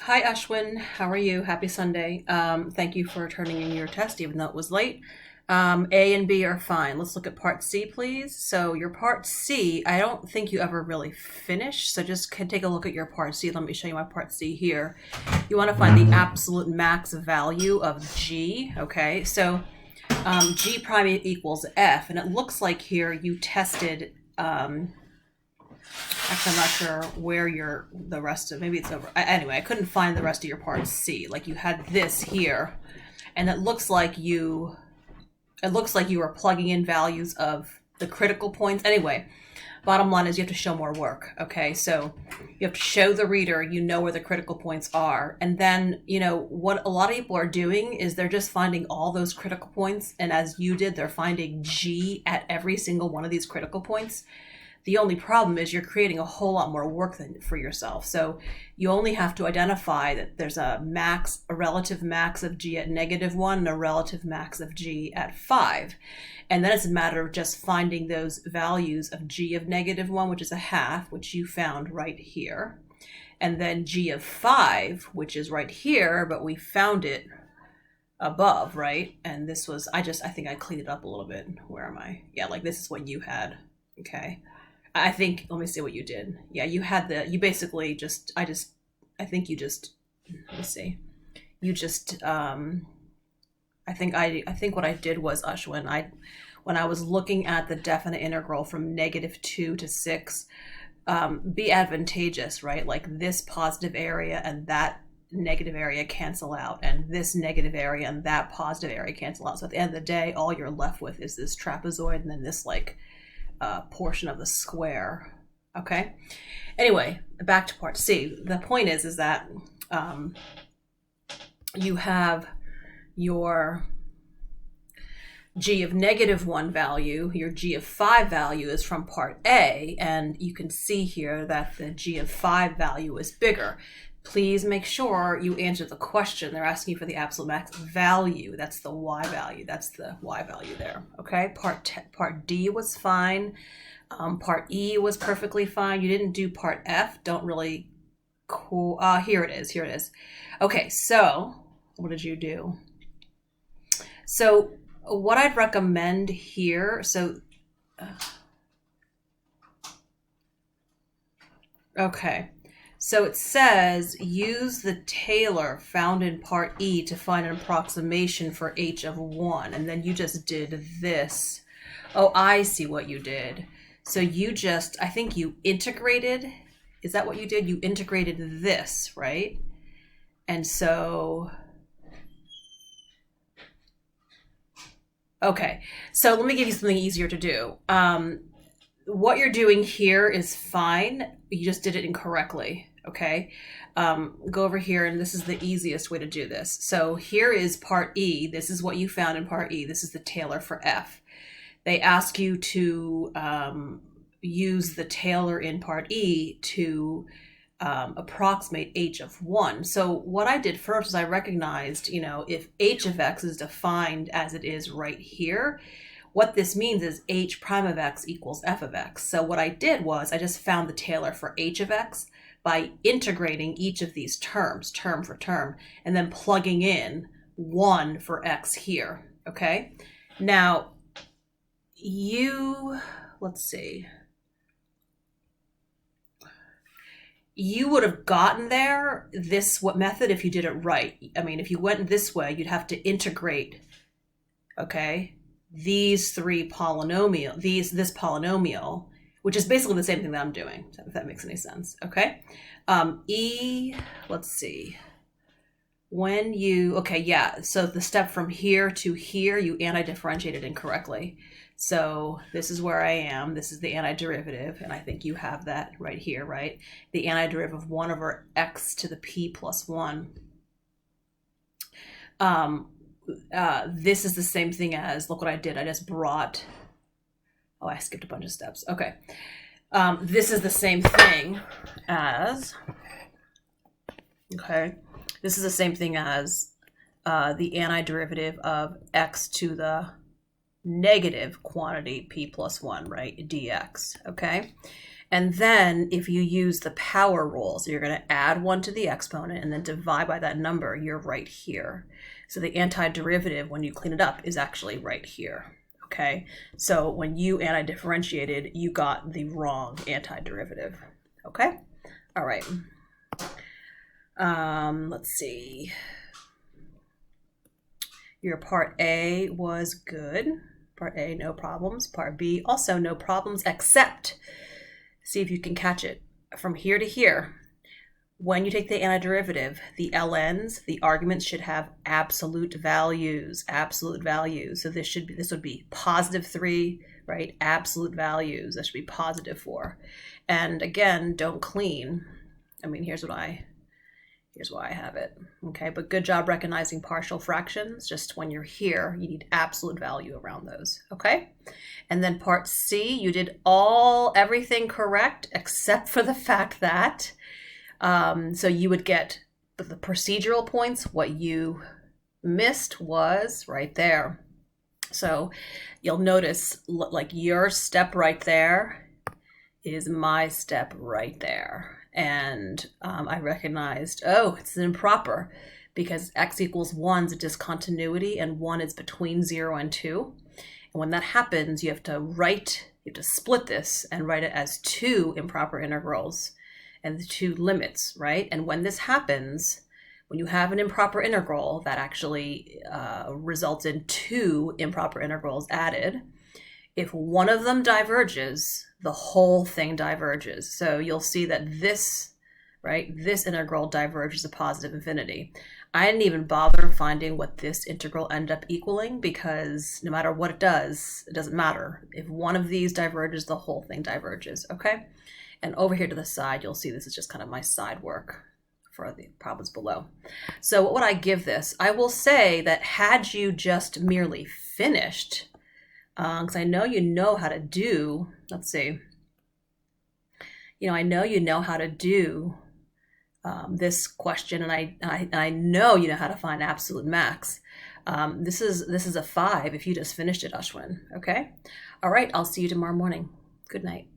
Hi, Ashwin. How are you? Happy Sunday. Thank you for turning in your test, even though it was late. A and B are fine. Let's look at part C, please. So your part C, I don't think you ever really finished. So just take a look at your part C. Let me show you my part C here. You want to find the absolute max value of G. Okay, so G prime equals F, and it looks like here you tested. Actually, I'm not sure where the rest of, maybe it's over. Anyway, I couldn't find the rest of your part C. Like you had this here, and it looks like you were plugging in values of the critical points. Anyway, bottom line is you have to show more work. Okay, so you have to show the reader you know where the critical points are, and then what a lot of people are doing is they're just finding all those critical points, and as you did, they're finding G at every single one of these critical points. The only problem is you're creating a whole lot more work for yourself. So you only have to identify that there's a relative max of G at -1 and a relative max of G at 5. And then it's a matter of just finding those values of G of -1, which is a half, which you found right here. And then G of 5, which is right here, but we found it above, right? And this was, I think I cleaned it up a little bit. Where am I? Yeah, like this is what you had. Okay. Let me see what you did. Yeah, you had you basically I think you just, let me see. You just, I think what I did was, Ashwin, when I was looking at the definite integral from -2 to 6, be advantageous, right? Like this positive area and that negative area cancel out, and this negative area and that positive area cancel out. So at the end of the day, all you're left with is this trapezoid and then this portion of the square. Okay. Anyway, back to part C. The point is that you have your G of -1 value, your G of 5 value is from part A, and you can see here that the G of 5 value is bigger. Please make sure you answer the question. They're asking you for the absolute max value. That's the Y value. That's the Y value there. Okay. Part D was fine. Part E was perfectly fine. You didn't do part F. Don't really. Cool. Here it is. Here it is. Okay. So what did you do? So what I'd recommend here. Okay. So it says, use the Taylor found in part E to find an approximation for H of 1. And then you just did this. Oh, I see what you did. So I think you integrated. Is that what you did? You integrated this, right? And so, okay. So let me give you something easier to do. What you're doing here is fine. You just did it incorrectly. Okay. Go over here, and this is the easiest way to do this. So here is part E. This is what you found in part E. This is the Taylor for F. They ask you to use the Taylor in part E to approximate H of 1. So what I did first is I recognized, if H of X is defined as it is right here, what this means is H prime of X equals F of X. So what I did was I just found the Taylor for H of X by integrating each of these terms, term for term, and then plugging in 1 for X here, okay? Now, let's see. You would have gotten there what method if you did it right. I mean, if you went this way, you'd have to integrate, okay, these three polynomial, this polynomial, which is basically the same thing that I'm doing, if that makes any sense, okay? Let's see. So the step from here to here, you anti-differentiated incorrectly. So this is where I am. This is the antiderivative, and I think you have that right here, right? The antiderivative of 1 over x to the p plus 1. This is the same thing as, look what I did. I just brought, I skipped a bunch of steps. Okay. This is the same thing as, okay. This is the same thing as the antiderivative of x to the negative quantity p plus 1, right, dx, okay? And then if you use the power rule, so you're going to add 1 to the exponent and then divide by that number, you're right here. So the antiderivative, when you clean it up, is actually right here. Okay, so when you anti-differentiated, you got the wrong antiderivative. Okay, all right. Let's see. Your part A was good. Part A, no problems. Part B, also no problems, except, see if you can catch it, from here to here, when you take the antiderivative, the ln's, the arguments should have absolute values, So this would be +3, right? Absolute values, that should be +4. And again, don't clean. I mean, here's why I have it. Okay, but good job recognizing partial fractions. Just when you're here, you need absolute value around those. Okay, and then part C, you did everything correct except for the fact that so you would get the procedural points. What you missed was right there. So you'll notice, like, your step right there is my step right there. And I recognized, oh, it's an improper, because x equals 1 is a discontinuity and 1 is between 0 and 2. And when that happens, you have to split this and write it as 2 improper integrals and the 2 limits, right? And when this happens, when you have an improper integral that actually results in 2 improper integrals added, if one of them diverges, the whole thing diverges. So you'll see that this integral diverges to positive infinity. I didn't even bother finding what this integral ended up equaling, because no matter what it doesn't matter. If one of these diverges, the whole thing diverges, okay? And over here to the side, you'll see this is just kind of my side work for the problems below. So what would I give this? I will say that had you just merely finished, because I know you know how to do, let's see, I know you know how to do this question, and I know you know how to find absolute max. This is a 5 if you just finished it, Ashwin. Okay? All right, I'll see you tomorrow morning. Good night.